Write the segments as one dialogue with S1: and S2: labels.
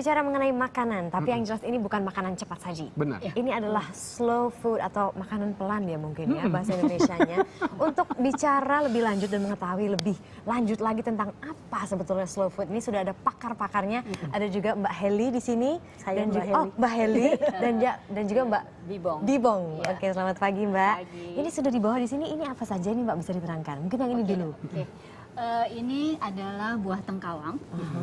S1: bicara mengenai makanan, tapi yang jelas ini bukan makanan cepat saji.
S2: Benar.
S1: Ini adalah slow food atau makanan pelan ya mungkin ya bahasa Indonesianya. Untuk bicara lebih lanjut dan mengetahui lebih lanjut lagi tentang apa sebetulnya slow food, ini sudah ada pakar-pakarnya. Ada juga Mbak Heli di sini.
S3: Saya
S1: dan
S3: Mbak
S1: juga,
S3: Heli.
S1: Oh, Mbak Heli dan juga Mbak
S4: Dibong.
S1: Dibong.
S4: Ya.
S1: Oke, selamat pagi Mbak.
S4: Pagi.
S1: Ini sudah di bawah di sini, ini apa saja nih Mbak, bisa diterangkan? Mungkin yang ini dulu.
S4: Oke. Ini adalah buah tengkawang.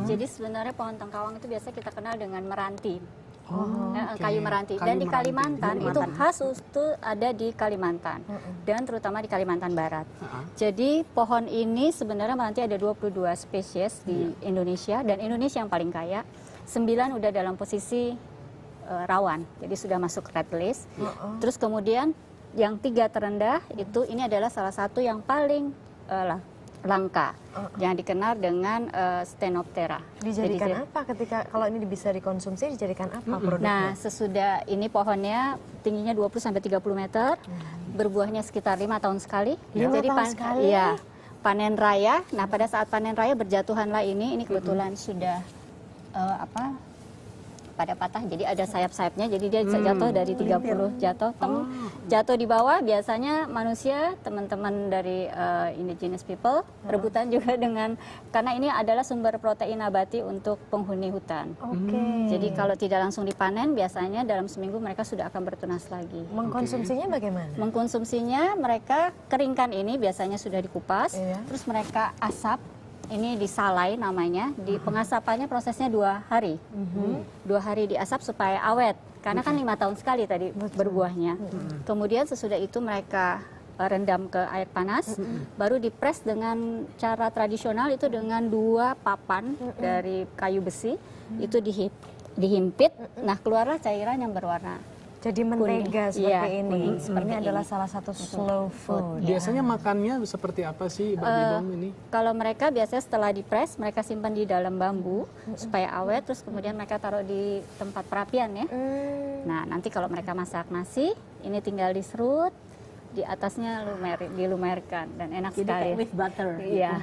S4: Jadi sebenarnya pohon tengkawang itu biasa kita kenal dengan meranti. Kayu meranti. Dan di Kalimantan itu khas itu ada di Kalimantan dan terutama di Kalimantan Barat. Jadi pohon ini sebenarnya meranti ada 22 spesies di Indonesia dan Indonesia yang paling kaya. 9 udah dalam posisi rawan, jadi sudah masuk red list. Terus kemudian yang 3 terendah itu ini adalah salah satu yang paling langka yang dikenal dengan Stenoptera.
S1: Dijadikan apa ketika kalau ini bisa dikonsumsi, dijadikan apa produknya?
S4: Nah, sesudah ini pohonnya tingginya 20 sampai 30 meter, berbuahnya sekitar 5 tahun sekali.
S1: 5
S4: Jadi
S1: tahun sekali?
S4: Iya, panen raya. Nah, pada saat panen raya berjatuhanlah ini kebetulan sudah pada patah, jadi ada sayap-sayapnya, jadi dia bisa jatuh dari 30 jatuh di bawah. Biasanya manusia, teman-teman dari indigenous people rebutan juga dengan, karena ini adalah sumber protein nabati untuk penghuni hutan. Jadi kalau tidak langsung dipanen, biasanya dalam seminggu mereka sudah akan bertunas lagi.
S1: Mengkonsumsinya bagaimana?
S4: Mengkonsumsinya mereka keringkan ini, biasanya sudah dikupas, terus mereka asap. Ini disalai namanya, di pengasapannya prosesnya 2 hari. 2 hari diasap supaya awet, karena kan 5 tahun sekali tadi berbuahnya. Kemudian sesudah itu mereka rendam ke air panas, baru dipres dengan cara tradisional itu dengan 2 papan dari kayu besi, itu dihimpit, nah keluarlah cairan yang berwarna.
S1: Jadi mentega
S4: kuning.
S1: seperti ini.
S4: Kuning
S1: Ini adalah salah satu slow food.
S2: Biasanya makannya seperti apa sih, Mbak Dibong ini?
S4: Kalau mereka biasanya setelah dipres, mereka simpan di dalam bambu supaya awet, terus kemudian mereka taruh di tempat perapian ya. Nah, nanti kalau mereka masak nasi, ini tinggal diserut, di atasnya dilumerkan dan enak
S3: Jadi
S4: sekali.
S3: kayak with butter.
S4: Iya.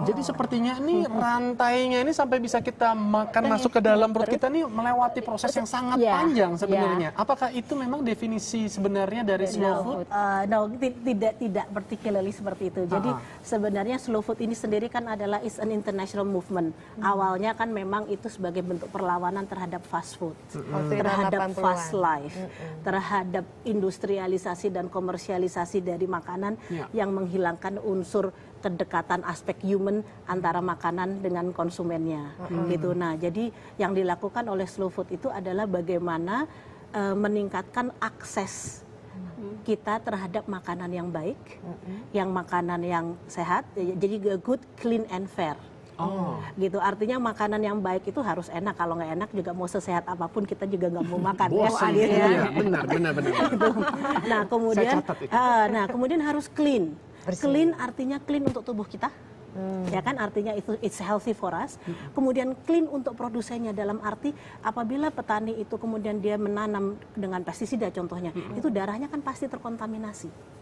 S2: Jadi sepertinya ini rantainya ini sampai bisa kita makan masuk ke dalam perut kita nih melewati proses yang sangat panjang sebenarnya. Apakah itu memang definisi sebenarnya dari slow food?
S3: No, tidak particularly seperti itu. Jadi sebenarnya slow food ini sendiri kan adalah is an international movement. Awalnya kan memang itu sebagai bentuk perlawanan terhadap fast food, terhadap fast life, terhadap industrialisasi dan komersialisasi dari makanan yang menghilangkan unsur kedekatan aspek human antara makanan dengan konsumennya gitu. Nah, jadi yang dilakukan oleh slow food itu adalah bagaimana meningkatkan akses kita terhadap makanan yang baik, yang makanan yang sehat, jadi good, clean and fair. Gitu, artinya makanan yang baik itu harus enak. Kalau nggak enak juga mau sesehat apapun kita juga nggak mau makan.
S2: Bosan,
S3: ya.
S2: Benar.
S3: Gitu. Nah, kemudian harus clean. Clean artinya clean untuk tubuh kita. Ya kan, artinya itu it's healthy for us. Kemudian clean untuk produsennya, dalam arti apabila petani itu kemudian dia menanam dengan pestisida contohnya, itu darahnya kan pasti terkontaminasi.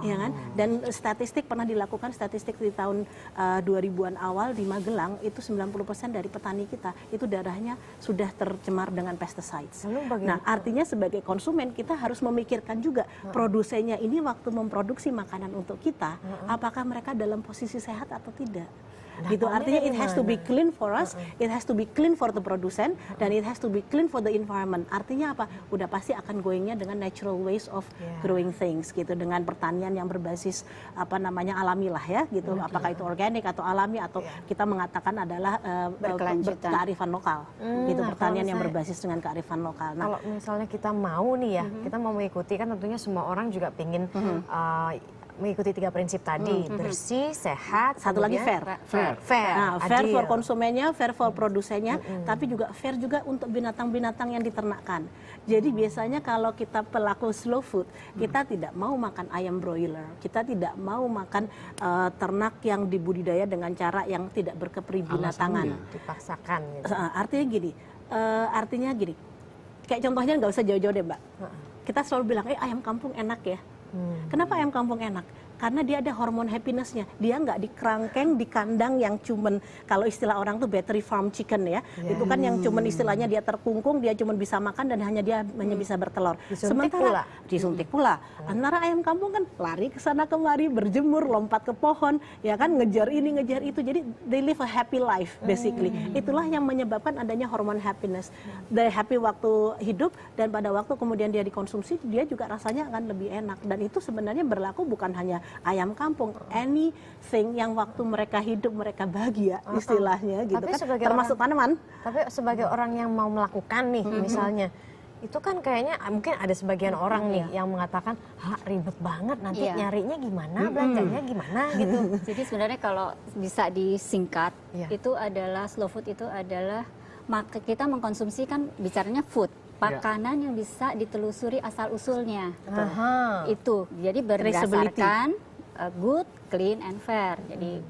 S3: Ya kan? Dan statistik pernah dilakukan statistik di tahun 2000-an awal di Magelang itu 90% dari petani kita itu darahnya sudah tercemar dengan pesticides. Nah, artinya sebagai konsumen kita harus memikirkan juga produsennya ini waktu memproduksi makanan untuk kita, apakah mereka dalam posisi sehat atau tidak. Gitu, artinya it has to be clean for us, it has to be clean for the produsen, dan it has to be clean for the environment. Artinya apa? Udah pasti akan goingnya dengan natural ways of growing things gitu, dengan pertanian yang berbasis alami lah ya gitu. Apakah itu organik atau alami atau kita mengatakan adalah kearifan lokal gitu, pertanian yang berbasis dengan kearifan lokal.
S1: Nah, kalau misalnya kita mau nih ya, kita mau mengikuti, kan tentunya semua orang juga pengen mengikuti 3 prinsip tadi, bersih, sehat,
S3: satu lagi fair. Nah, fair for konsumennya, fair for produsennya, tapi juga fair juga untuk binatang-binatang yang diternakan. Jadi biasanya kalau kita pelaku slow food, kita tidak mau makan ayam broiler, kita tidak mau makan ternak yang dibudidaya dengan cara yang tidak berkepribinatangan.
S1: Dipaksakan. Gitu.
S3: Artinya gini, kayak contohnya nggak usah jauh-jauh deh Mbak. Kita selalu bilang, ayam kampung enak ya. Kenapa ayam kampung enak? karena dia ada hormon happinessnya. Dia nggak di kerangkeng di kandang yang cuman, kalau istilah orang tuh battery farm chicken ya, itu kan yang cuman istilahnya dia terkungkung, dia cuman bisa makan dan hanya dia hanya bisa bertelur. Sementara disuntik pula. Antara ayam kampung kan lari ke sana kemari, berjemur, lompat ke pohon, ya kan, ngejar ini ngejar itu. Jadi they live a happy life basically. Itulah yang menyebabkan adanya hormon happiness. Dari happy waktu hidup dan pada waktu kemudian dia dikonsumsi, dia juga rasanya akan lebih enak. Dan itu sebenarnya berlaku bukan hanya ayam kampung, anything yang waktu mereka hidup mereka bahagia istilahnya gitu kan, termasuk tanaman.
S1: Tapi sebagai orang yang mau melakukan nih misalnya, itu kan kayaknya mungkin ada sebagian orang nih yang mengatakan, ribet banget nanti nyarinya gimana, belanjanya gimana gitu.
S4: Jadi sebenarnya kalau bisa disingkat, itu adalah slow food itu adalah kita mengkonsumsi kan bicaranya food. Makanan yang bisa ditelusuri asal-usulnya. Itu. Jadi berdasarkan good, clean, and fair. Jadi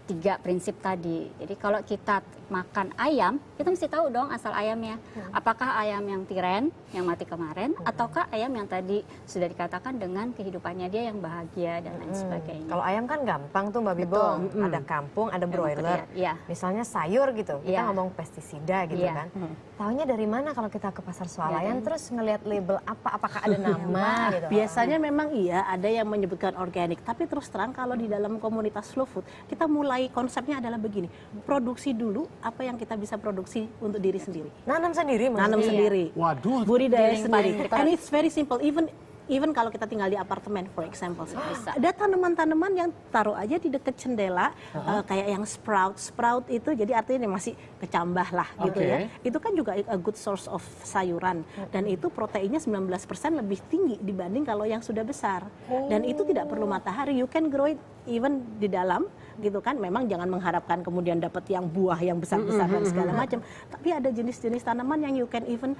S4: 3 prinsip tadi. Jadi kalau kita makan ayam, kita mesti tahu dong asal ayamnya. Apakah ayam yang tiren, yang mati kemarin, ataukah ayam yang tadi sudah dikatakan dengan kehidupannya dia yang bahagia dan lain sebagainya.
S1: Kalau ayam kan gampang tuh Mbak Bibong, ada kampung, ada broiler. Misalnya sayur gitu, kita ngomong pestisida gitu kan. Taunya dari mana kalau kita ke pasar swalayan terus ngelihat label apakah ada nama gitu.
S3: Biasanya memang iya ada yang menyebutkan organik, tapi terus terang kalau di dalam komunitas slow food, kita mulai konsepnya adalah begini, produksi dulu apa yang kita bisa produksi untuk diri sendiri.
S1: Nanam sendiri maksudnya?
S3: Nanam sendiri.
S2: Waduh.
S3: Budidaya sendiri. And it's very simple, even kalau kita tinggal di apartemen, for example, ada tanaman-tanaman yang taruh aja di dekat jendela, kayak yang sprout itu, jadi artinya masih kecambah lah gitu ya. Itu kan juga a good source of sayuran, dan itu proteinnya 19% lebih tinggi dibanding kalau yang sudah besar. Dan itu tidak perlu matahari, you can grow it even di dalam gitu kan. Memang jangan mengharapkan kemudian dapat yang buah yang besar-besar dan segala macam, tapi ada jenis-jenis tanaman yang you can even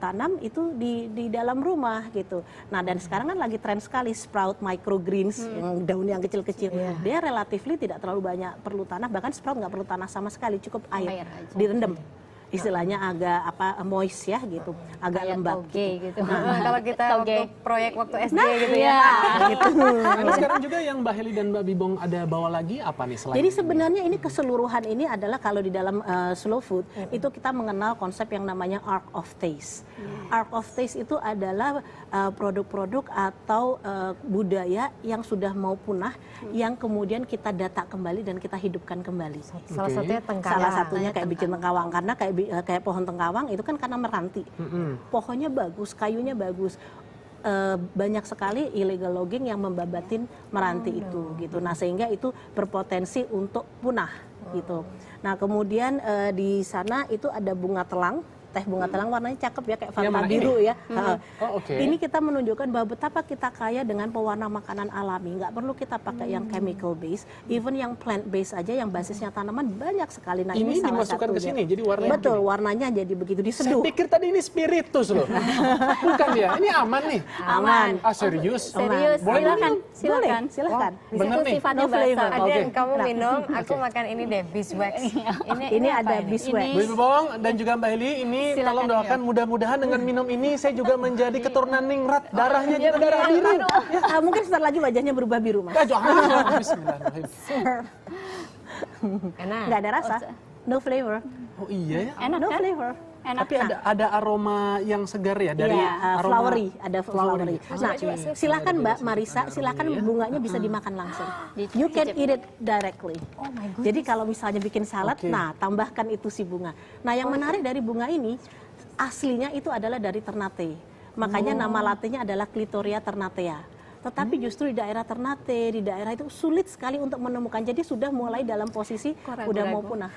S3: tanam itu di dalam rumah gitu. Nah, dan sekarang kan lagi tren sekali sprout microgreens yang daun yang kecil-kecil. Dia relatifly tidak terlalu banyak perlu tanah, bahkan sprout nggak perlu tanah sama sekali, cukup air direndam. Istilahnya agak moist ya gitu, agak lembab gitu.
S1: Kalau kita waktu SD gitu ya.
S2: Gitu. Nah, sekarang juga yang Mbak Heli dan Mbak Bibong ada bawa lagi apa nih selain?
S3: Jadi sebenarnya ini keseluruhan ini adalah kalau di dalam slow food itu kita mengenal konsep yang namanya arc of taste. Arc of taste itu adalah produk-produk atau budaya yang sudah mau punah yang kemudian kita data kembali dan kita hidupkan kembali.
S1: Salah satunya tengkawang.
S3: Salah satunya kayak bikin tengkawang, karena kayak pohon tengkawang itu kan karena meranti. Pohonnya bagus, kayunya bagus. Banyak sekali illegal logging yang membabatin meranti itu gitu. Nah, sehingga itu berpotensi untuk punah gitu. Nah, kemudian di sana itu ada bunga telang. Teh bunga telang warnanya cakep ya, kayak Fanta biru ya. Ini kita menunjukkan bahwa betapa kita kaya dengan pewarna makanan alami. Nggak perlu kita pakai yang chemical base, even yang plant base aja yang basisnya tanaman banyak sekali. Nah, ini salah
S2: dimasukkan
S3: satunya.
S2: ke sini, jadi warnanya
S3: betul,
S2: begini.
S3: warnanya jadi begitu diseduh.
S2: Saya pikir tadi ini spiritus loh. Bukan ya? Ini aman nih.
S3: Aman.
S2: Serius?
S4: Serius, silakan.
S3: Silakan.
S2: Bener nih.
S4: Sifatnya
S3: No flavor.
S4: basah.
S1: Ada yang kamu minum, aku makan ini deh, beeswax.
S3: Ini ada beeswax.
S2: Bu Bibong dan juga Mbak Heli, ini tolong doakan mudah-mudahan dengan minum ini saya juga menjadi keturunan ningrat, darahnya juga darah biru.
S3: Mungkin sebentar lagi wajahnya berubah biru, Mas.
S2: Bismillahirrahmanirrahim.
S1: Enak.
S3: Nggak ada rasa, no flavor.
S2: Oh iya ya.
S4: Enak
S3: No
S4: kan?
S3: flavor.
S4: Enak.
S2: Tapi ada aroma yang segar ya dari aroma
S3: flowery, ada flowery. Nah, silakan Mbak Marisa, silakan bunganya bisa dimakan langsung. You can eat it directly.
S1: Oh my goodness.
S3: Jadi kalau misalnya bikin salad, nah tambahkan itu si bunga. Nah, yang menarik dari bunga ini aslinya itu adalah dari Ternate. Makanya nama latinnya adalah Clitoria ternatea. Tetapi justru di daerah Ternate, di daerah itu sulit sekali untuk menemukan. Jadi sudah mulai dalam posisi udah mau punah.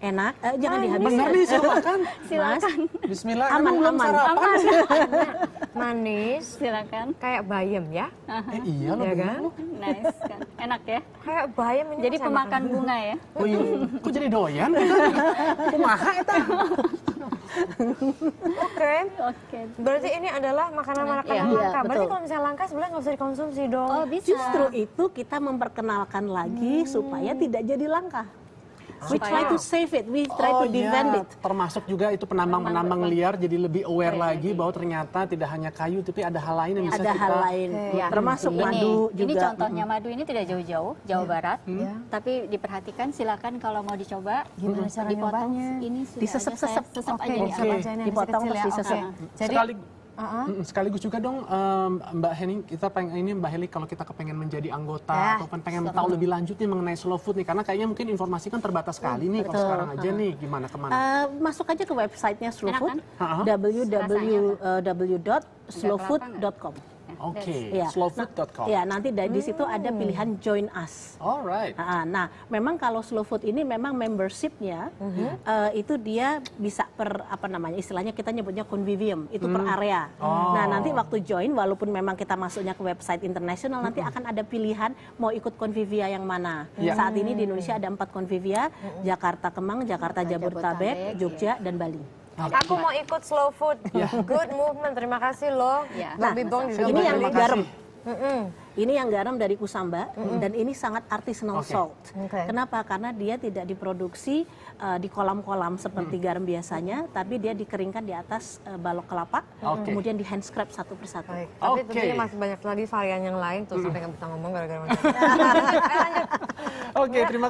S3: Enak, jangan dihabiskan.
S2: Bener nih, silakan.
S4: Silakan.
S2: Bismillah.
S3: Aman,
S2: Emang belum
S3: aman.
S2: sarapan sih.
S1: Manis,
S4: Silakan.
S1: kayak bayam ya.
S2: Iya loh.
S1: Ya kan?
S4: Nice kan. Enak ya.
S1: Kayak bayam ini.
S4: Jadi
S1: saya
S4: pemakan
S1: makan.
S4: bunga ya.
S2: Oh iya. Kok jadi doyan? Kumaha eta?
S1: Oke. Berarti ini adalah makanan-makanan
S4: Iya,
S1: langka. Berarti
S3: betul.
S1: kalau misalnya langka sebenarnya nggak usah dikonsumsi dong.
S4: Oh bisa.
S3: Justru itu kita memperkenalkan lagi supaya tidak jadi langka. We try to save it, we try to defend it.
S2: Termasuk juga itu penambang-penambang liar jadi lebih aware lagi bahwa ternyata tidak hanya kayu tapi ada hal lain yang bisa
S3: Ada
S2: kita.
S3: hal lain, termasuk madu juga.
S4: Ini contohnya madu ini tidak jauh-jauh, Jawa Barat. Tapi diperhatikan, silakan kalau mau dicoba,
S1: Gimana cara
S4: dipotong.
S1: nyobanya?
S4: Ini sudah
S3: Disesep-sesep.
S4: aja, saya sesep
S1: Oke,
S4: aja di
S1: disesep
S4: awal.
S1: aja ini yang
S3: Dipotong
S1: kecil
S3: terus
S1: ya.
S3: disesep.
S1: Oke. Jadi
S2: Sekaligus juga dong Mbak Heni, kita pengen ini Mbak Heli kalau kita kepengen menjadi anggota atau pengen tahu lebih lanjut nih mengenai slow food nih, karena kayaknya mungkin informasi kan terbatas sekali nih kalau sekarang aja nih, gimana kemana?
S3: Masuk aja ke websitenya Slow
S4: Enak
S3: Food,
S4: kan?
S3: www.slowfood.com.
S2: Oke,
S3: Ya.
S2: slowfood.com.
S3: Ya, nanti di situ ada pilihan Join Us.
S2: Alright.
S3: Nah, memang kalau Slow Food ini memang membershipnya itu dia bisa per apa namanya istilahnya kita nyebutnya convivium, itu per area. Nah, nanti waktu join walaupun memang kita masuknya ke website internasional nanti akan ada pilihan mau ikut convivia yang mana. Saat ini di Indonesia ada 4 convivia, Jakarta Kemang, Jakarta Jabodetabek, Jogja dan Bali.
S1: aku mau ikut slow food. Good movement. Terima kasih loh.
S4: Nah,
S1: Bobby Bong juga
S3: Ini yang
S2: Terima
S3: garam.
S2: kasih.
S3: Ini yang garam dari Kusamba dan ini sangat artisanal salt.
S1: Oke.
S3: Kenapa? Karena dia tidak diproduksi di kolam-kolam seperti garam biasanya, tapi dia dikeringkan di atas balok kelapa, kemudian di hand scrap satu persatu.
S1: Baik, tapi
S2: Oke.
S1: tentunya masih banyak lagi varian yang lain tuh sampai nggak bisa ngomong gara-gara
S2: Oke, terima